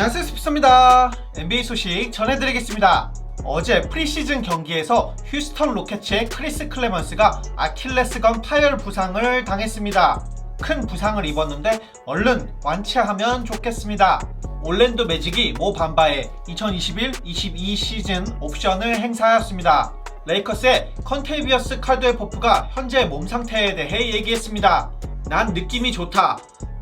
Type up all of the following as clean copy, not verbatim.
안녕하세요, 스피스입니다. NBA 소식 전해드리겠습니다. 어제 프리시즌 경기에서 휴스턴 로켓츠의 크리스 클레먼스가 아킬레스건 파열 부상을 당했습니다. 큰 부상을 입었는데 얼른 완치하면 좋겠습니다. 올랜도 매직이 모 밤바에 2021-22 시즌 옵션을 행사하였습니다. 레이커스의 컨테이비어스 칼드웰 포프가 현재 몸 상태에 대해 얘기했습니다. 난 느낌이 좋다.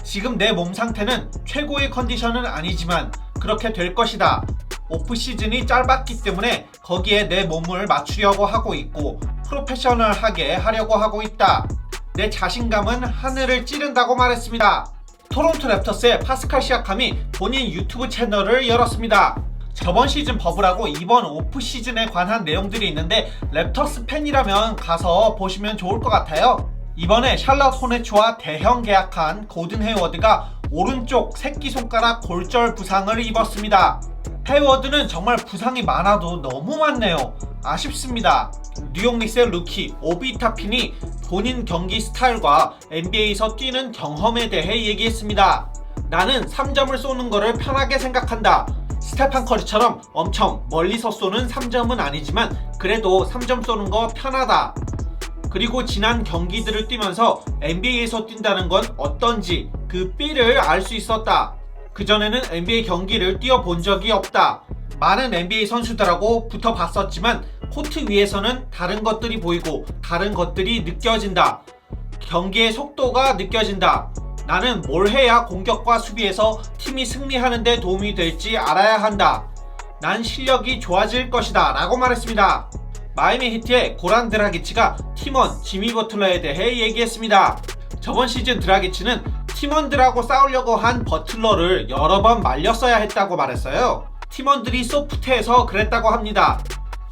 지금 내 몸 상태는 최고의 컨디션은 아니지만 그렇게 될 것이다. 오프시즌이 짧았기 때문에 거기에 내 몸을 맞추려고 하고 있고 프로페셔널하게 하려고 하고 있다. 내 자신감은 하늘을 찌른다고 말했습니다. 토론토 랩터스의 파스칼 시아캄이 본인 유튜브 채널을 열었습니다. 저번 시즌 버블하고 이번 오프시즌에 관한 내용들이 있는데 랩터스 팬이라면 가서 보시면 좋을 것 같아요. 이번에 샬럿 호네츠와 대형 계약한 고든 헤이워드가 오른쪽 새끼손가락 골절 부상을 입었습니다. 헤이워드는 정말 부상이 많아도 너무 많네요. 아쉽습니다. 뉴욕 닉스의 루키 오비 타핀이 본인 경기 스타일과 NBA에서 뛰는 경험에 대해 얘기했습니다. 나는 3점을 쏘는 거를 편하게 생각한다. 스테판 커리처럼 엄청 멀리서 쏘는 3점은 아니지만 그래도 3점 쏘는 거 편하다. 그리고 지난 경기들을 뛰면서 NBA에서 뛴다는 건 어떤지 그 삐를 알 수 있었다. 그전에는 NBA 경기를 뛰어본 적이 없다. 많은 NBA 선수들하고 붙어봤었지만 코트 위에서는 다른 것들이 보이고 다른 것들이 느껴진다. 경기의 속도가 느껴진다. 나는 뭘 해야 공격과 수비에서 팀이 승리하는 데 도움이 될지 알아야 한다. 난 실력이 좋아질 것이다 라고 말했습니다. 마이애미 히트의 고란 드라기치가 팀원 지미 버틀러에 대해 얘기했습니다. 저번 시즌 드라기치는 팀원들하고 싸우려고 한 버틀러를 여러 번 말렸어야 했다고 말했어요. 팀원들이 소프트해서 그랬다고 합니다.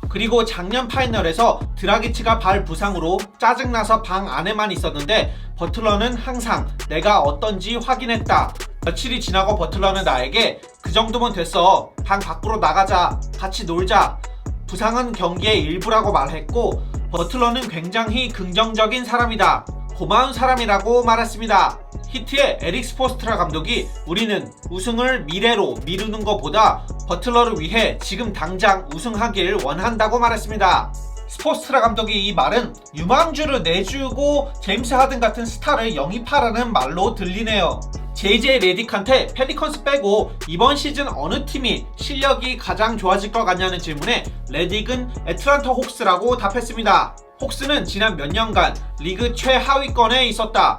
그리고 작년 파이널에서 드라기치가 발 부상으로 짜증나서 방 안에만 있었는데 버틀러는 항상 내가 어떤지 확인했다. 며칠이 지나고 버틀러는 나에게 그 정도면 됐어. 방 밖으로 나가자. 같이 놀자. 부상은 경기의 일부라고 말했고 버틀러는 굉장히 긍정적인 사람이다. 고마운 사람이라고 말했습니다. 히트의 에릭 스포스트라 감독이 우리는 우승을 미래로 미루는 것보다 버틀러를 위해 지금 당장 우승하길 원한다고 말했습니다. 스포스트라 감독이 이 말은 유망주를 내주고 제임스 하든 같은 스타를 영입하라는 말로 들리네요. JJ 레딕한테 펠리컨스 빼고 이번 시즌 어느 팀이 실력이 가장 좋아질 것 같냐는 질문에 레딕은 애틀랜타 혹스라고 답했습니다. 혹스는 지난 몇 년간 리그 최하위권에 있었다.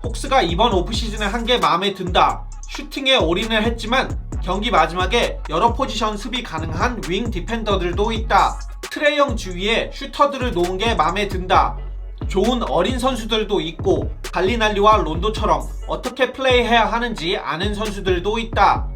혹스가 이번 오프시즌에 한 게 마음에 든다. 슈팅에 올인을 했지만 경기 마지막에 여러 포지션 수비 가능한 윙 디펜더들도 있다. 트레이형 주위에 슈터들을 놓은 게 마음에 든다. 좋은 어린 선수들도 있고 갈리날리와 론도처럼 어떻게 플레이해야 하는지 아는 선수들도 있다.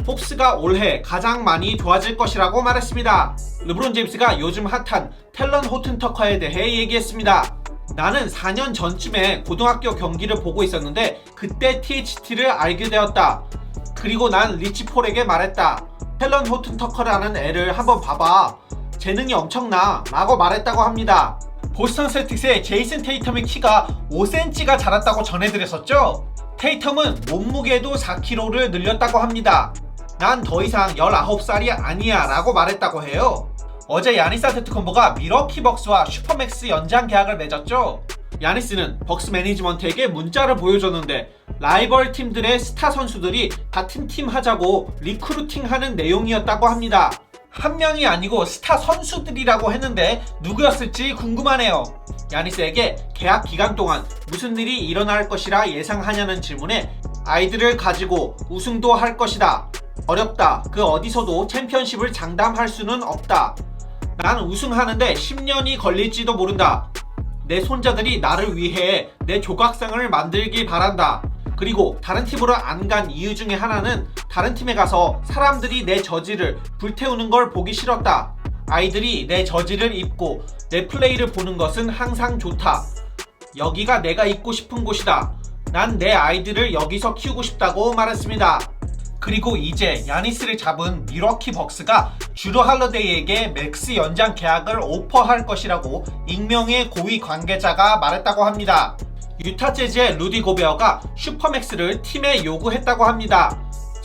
폭스가 올해 가장 많이 좋아질 것이라고 말했습니다. 르브론 제임스가 요즘 핫한 텔런 호튼 터커에 대해 얘기했습니다. 나는 4년 전쯤에 고등학교 경기를 보고 있었는데 그때 THT를 알게 되었다. 그리고 난 리치 폴에게 말했다. 텔런 호튼 터커라는 애를 한번 봐봐. 재능이 엄청나 라고 말했다고 합니다. 보스턴 셀틱스의 제이슨 테이텀의 키가 5cm가 자랐다고 전해드렸었죠? 테이텀은 몸무게도 4kg를 늘렸다고 합니다. 난 더 이상 19살이 아니야 라고 말했다고 해요. 어제 야니스 아테토쿤보가 밀워키 벅스와 슈퍼맥스 연장 계약을 맺었죠? 야니스는 벅스 매니지먼트에게 문자를 보여줬는데 라이벌 팀들의 스타 선수들이 같은 팀 하자고 리크루팅하는 내용이었다고 합니다. 한 명이 아니고 스타 선수들이라고 했는데 누구였을지 궁금하네요. 야니스에게 계약 기간 동안 무슨 일이 일어날 것이라 예상하냐는 질문에 아이들을 가지고 우승도 할 것이다. 어렵다. 그 어디서도 챔피언십을 장담할 수는 없다. 난 우승하는데 10년이 걸릴지도 모른다. 내 손자들이 나를 위해 내 조각상을 만들길 바란다. 그리고 다른 팀으로 안 간 이유 중에 하나는 다른 팀에 가서 사람들이 내 저지를 불태우는 걸 보기 싫었다. 아이들이 내 저지를 입고 내 플레이를 보는 것은 항상 좋다. 여기가 내가 있고 싶은 곳이다. 난 내 아이들을 여기서 키우고 싶다고 말했습니다. 그리고 이제 야니스를 잡은 밀워키 벅스가 주루 할러데이에게 맥스 연장 계약을 오퍼할 것이라고 익명의 고위 관계자가 말했다고 합니다. 유타 재즈의 루디 고베어가 슈퍼맥스를 팀에 요구했다고 합니다.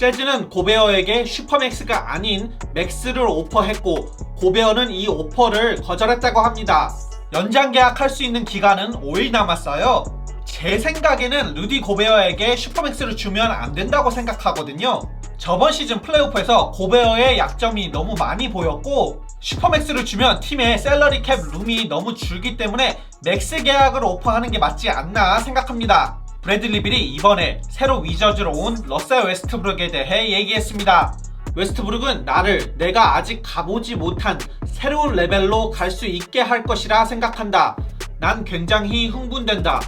재즈는 고베어에게 슈퍼맥스가 아닌 맥스를 오퍼했고 고베어는 이 오퍼를 거절했다고 합니다. 연장 계약할 수 있는 기간은 5일 남았어요. 제 생각에는 루디 고베어에게 슈퍼맥스를 주면 안 된다고 생각하거든요. 저번 시즌 플레이오프에서 고베어의 약점이 너무 많이 보였고 슈퍼맥스를 주면 팀의 셀러리 캡 룸이 너무 줄기 때문에 맥스 계약을 오퍼하는 게 맞지 않나 생각합니다. 브래들리 빌이 이번에 새로 위저즈로 온 러셀 웨스트브룩에 대해 얘기했습니다. 웨스트브룩은 나를 내가 아직 가보지 못한 새로운 레벨로 갈 수 있게 할 것이라 생각한다. 난 굉장히 흥분된다.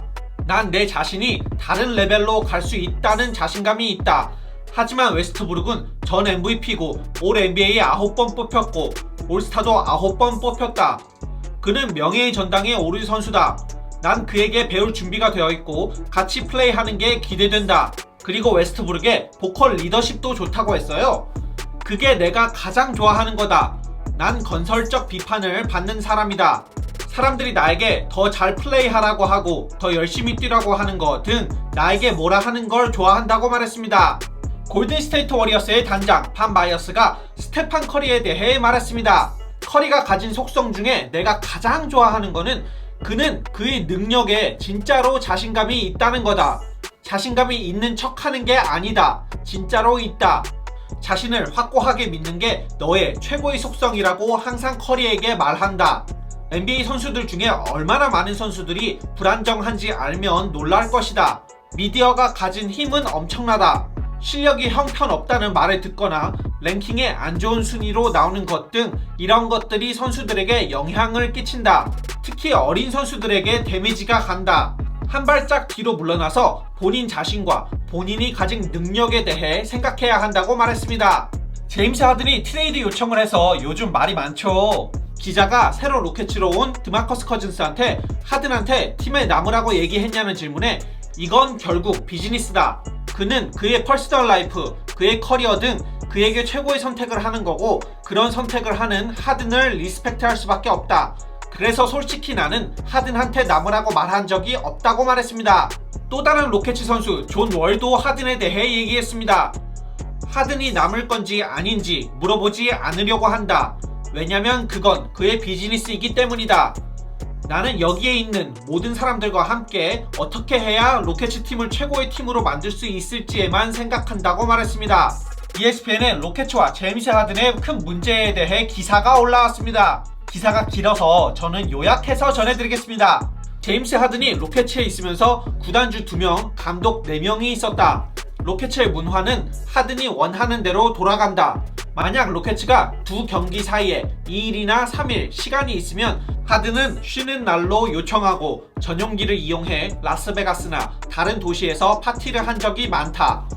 난 내 자신이 다른 레벨로 갈 수 있다는 자신감이 있다. 하지만 웨스트브룩은 전 MVP고 올 NBA에 9번 뽑혔고 올스타도 9번 뽑혔다. 그는 명예의 전당에 오를 선수다. 난 그에게 배울 준비가 되어 있고 같이 플레이하는 게 기대된다. 그리고 웨스트브룩의 보컬 리더십도 좋다고 했어요. 그게 내가 가장 좋아하는 거다. 난 건설적 비판을 받는 사람이다. 사람들이 나에게 더 잘 플레이하라고 하고 더 열심히 뛰라고 하는 거 등 나에게 뭐라 하는 걸 좋아한다고 말했습니다. 골든스테이트 워리어스의 단장 반 마이어스가 스테판 커리에 대해 말했습니다. 커리가 가진 속성 중에 내가 가장 좋아하는 거는 그는 그의 능력에 진짜로 자신감이 있다는 거다. 자신감이 있는 척하는 게 아니다. 진짜로 있다. 자신을 확고하게 믿는 게 너의 최고의 속성이라고 항상 커리에게 말한다. NBA 선수들 중에 얼마나 많은 선수들이 불안정한지 알면 놀랄 것이다. 미디어가 가진 힘은 엄청나다. 실력이 형편없다는 말을 듣거나 랭킹에 안 좋은 순위로 나오는 것 등 이런 것들이 선수들에게 영향을 끼친다. 특히 어린 선수들에게 데미지가 간다. 한 발짝 뒤로 물러나서 본인 자신과 본인이 가진 능력에 대해 생각해야 한다고 말했습니다. 제임스 하든이 트레이드 요청을 해서 요즘 말이 많죠. 기자가 새로 로켓츠로 온 드마커스 커즌스한테 하든한테 팀에 남으라고 얘기했냐는 질문에 이건 결국 비즈니스다. 그는 그의 퍼스널 라이프, 그의 커리어 등 그에게 최고의 선택을 하는 거고 그런 선택을 하는 하든을 리스펙트할 수밖에 없다. 그래서 솔직히 나는 하든한테 남으라고 말한 적이 없다고 말했습니다. 또 다른 로켓츠 선수 존 월도 하든에 대해 얘기했습니다. 하든이 남을 건지 아닌지 물어보지 않으려고 한다. 왜냐면 그건 그의 비즈니스이기 때문이다. 나는 여기에 있는 모든 사람들과 함께 어떻게 해야 로켓츠 팀을 최고의 팀으로 만들 수 있을지에만 생각한다고 말했습니다. ESPN은 로켓츠와 제임스 하든의 큰 문제에 대해 기사가 올라왔습니다. 기사가 길어서 저는 요약해서 전해드리겠습니다. 제임스 하든이 로켓츠에 있으면서 구단주 2명, 감독 4명이 있었다. 로켓츠의 문화는 하든이 원하는 대로 돌아간다. 만약 로켓츠가 2경기 사이에 2일이나 3일 시간이 있으면 하든은 쉬는 날로 요청하고 전용기를 이용해 라스베가스나 다른 도시에서 파티를 한 적이 많다.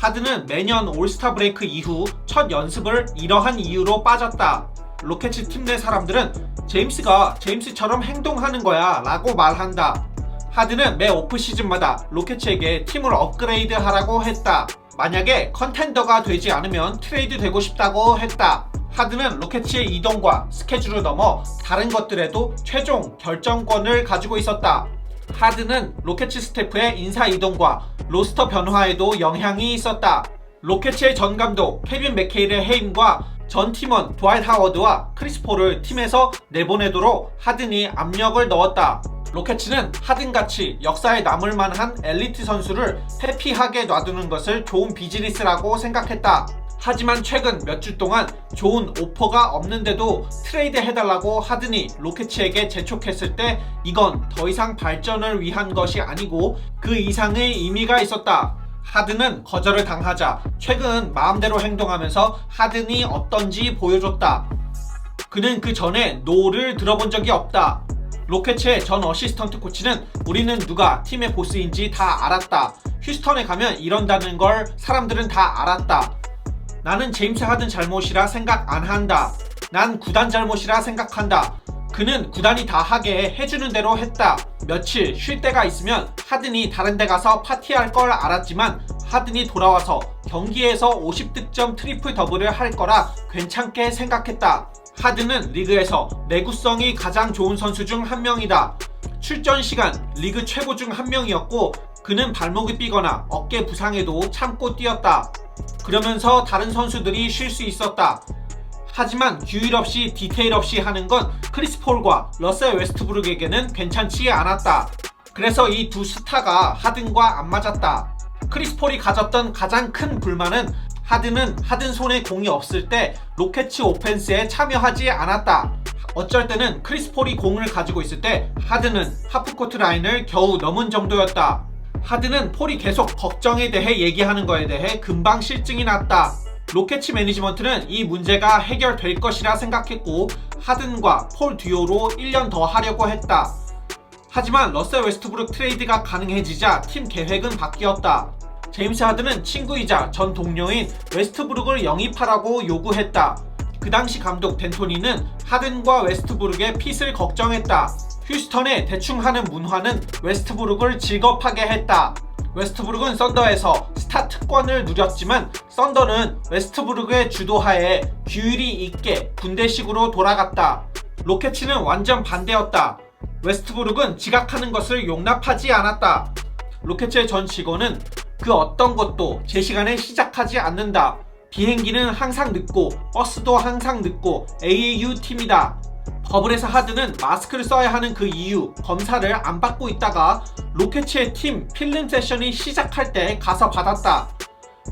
하든은 매년 올스타 브레이크 이후 첫 연습을 이러한 이유로 빠졌다. 로켓츠 팀 내 사람들은 제임스가 제임스처럼 행동하는 거야 라고 말한다. 하든은 매 오프시즌마다 로켓츠에게 팀을 업그레이드 하라고 했다. 만약에 컨텐더가 되지 않으면 트레이드 되고 싶다고 했다. 하든은 로켓츠의 이동과 스케줄을 넘어 다른 것들에도 최종 결정권을 가지고 있었다. 하든은 로켓츠 스태프의 인사 이동과 로스터 변화에도 영향이 있었다. 로켓츠의 전 감독 케빈 맥케일의 해임과 전 팀원 드와이트 하워드와 크리스 폴을 팀에서 내보내도록 하든이 압력을 넣었다. 로켓츠는 하든같이 역사에 남을 만한 엘리트 선수를 해피하게 놔두는 것을 좋은 비즈니스라고 생각했다. 하지만 최근 몇 주 동안 좋은 오퍼가 없는데도 트레이드 해달라고 하든이 로켓츠에게 재촉했을 때 이건 더 이상 발전을 위한 것이 아니고 그 이상의 의미가 있었다. 하든은 거절을 당하자 최근 마음대로 행동하면서 하든이 어떤지 보여줬다. 그는 그 전에 노를 들어본 적이 없다. 로켓츠의 전 어시스턴트 코치는 우리는 누가 팀의 보스인지 다 알았다. 휴스턴에 가면 이런다는 걸 사람들은 다 알았다. 나는 제임스 하든 잘못이라 생각 안 한다. 난 구단 잘못이라 생각한다. 그는 구단이 다 하게 해주는 대로 했다. 며칠 쉴 때가 있으면 하든이 다른 데 가서 파티할 걸 알았지만 하든이 돌아와서 경기에서 50득점 트리플 더블을 할 거라 괜찮게 생각했다. 하든은 리그에서 내구성이 가장 좋은 선수 중 한 명이다. 출전 시간 리그 최고 중 한 명이었고 그는 발목이 삐거나 어깨 부상에도 참고 뛰었다. 그러면서 다른 선수들이 쉴 수 있었다. 하지만 규율 없이 디테일 없이 하는 건 크리스 폴과 러셀 웨스트브룩에게는 괜찮지 않았다. 그래서 이 두 스타가 하든과 안 맞았다. 크리스 폴이 가졌던 가장 큰 불만은 하든은 하든 손에 공이 없을 때 로켓츠 오펜스에 참여하지 않았다. 어쩔 때는 크리스 폴이 공을 가지고 있을 때 하든은 하프코트 라인을 겨우 넘은 정도였다. 하든은 폴이 계속 걱정에 대해 얘기하는 거에 대해 금방 실증이 났다. 로켓츠 매니지먼트는 이 문제가 해결될 것이라 생각했고 하든과 폴 듀오로 1년 더 하려고 했다. 하지만 러셀 웨스트브룩 트레이드가 가능해지자 팀 계획은 바뀌었다. 제임스 하든은 친구이자 전 동료인 웨스트브룩을 영입하라고 요구했다. 그 당시 감독 덴토니는 하든과 웨스트브룩의 핏을 걱정했다. 휴스턴의 대충 하는 문화는 웨스트브룩을 즐겁하게 했다. 웨스트브룩은 썬더에서 스타 특권을 누렸지만 썬더는 웨스트브룩의 주도하에 규율이 있게 군대식으로 돌아갔다. 로켓츠는 완전 반대였다. 웨스트브룩은 지각하는 것을 용납하지 않았다. 로켓츠의 전 직원은 그 어떤 것도 제 시간에 시작하지 않는다. 비행기는 항상 늦고 버스도 항상 늦고 AAU 팀이다. 버블에서 하든은 마스크를 써야 하는 그 이유 검사를 안 받고 있다가 로켓츠의 팀 필름 세션이 시작할 때 가서 받았다.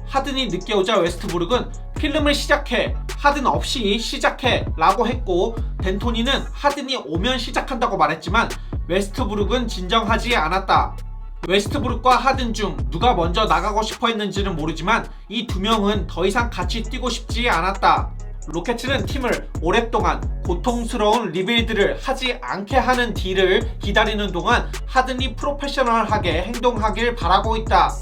하든이 늦게 오자 웨스트브룩은 필름을 시작해 하든 없이 시작해 라고 했고 덴토니는 하든이 오면 시작한다고 말했지만 웨스트브룩은 진정하지 않았다. 웨스트브룩과 하든 중 누가 먼저 나가고 싶어 했는지는 모르지만 이 두 명은 더 이상 같이 뛰고 싶지 않았다. 로켓츠는 팀을 오랫동안 고통스러운 리빌드를 하지 않게 하는 딜을 기다리는 동안 하든이 프로페셔널하게 행동하길 바라고 있다.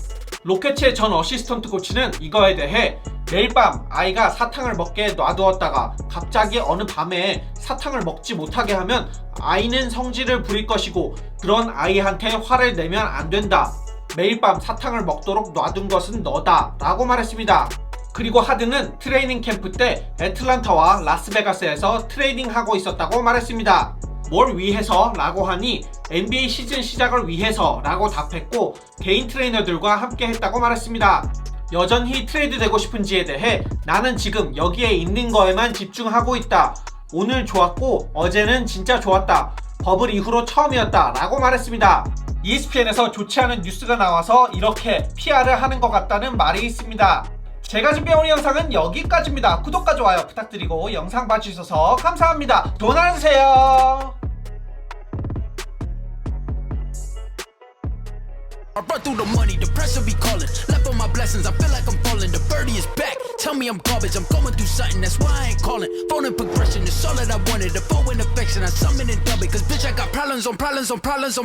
로켓츠의 전 어시스턴트 코치는 이거에 대해 매일 밤 아이가 사탕을 먹게 놔두었다가 갑자기 어느 밤에 사탕을 먹지 못하게 하면 아이는 성질을 부릴 것이고 그런 아이한테 화를 내면 안 된다. 매일 밤 사탕을 먹도록 놔둔 것은 너다 라고 말했습니다. 그리고 하든은 트레이닝 캠프 때 애틀란타와 라스베가스에서 트레이닝하고 있었다고 말했습니다. 뭘 위해서? 라고 하니 NBA 시즌 시작을 위해서 라고 답했고 개인 트레이너들과 함께 했다고 말했습니다. 여전히 트레이드 되고 싶은지에 대해 나는 지금 여기에 있는 거에만 집중하고 있다. 오늘 좋았고 어제는 진짜 좋았다. 버블 이후로 처음이었다 라고 말했습니다. ESPN에서 좋지 않은 뉴스가 나와서 이렇게 PR을 하는 것 같다는 말이 있습니다. 제가 준비해온 영상은 여기까지입니다. 구독과 좋아요 부탁드리고 영상 봐주셔서 감사합니다. 좋은 하루 되세요. I run through the money, the pressure be calling. Left on my blessings, I feel like I'm falling. The birdie is back. Tell me I'm garbage, I'm going through something, that's why I ain't calling. Phone and progression, it's all that I wanted. The phone and affection, I summon and dub it. Cause bitch, I got problems on problems on problems on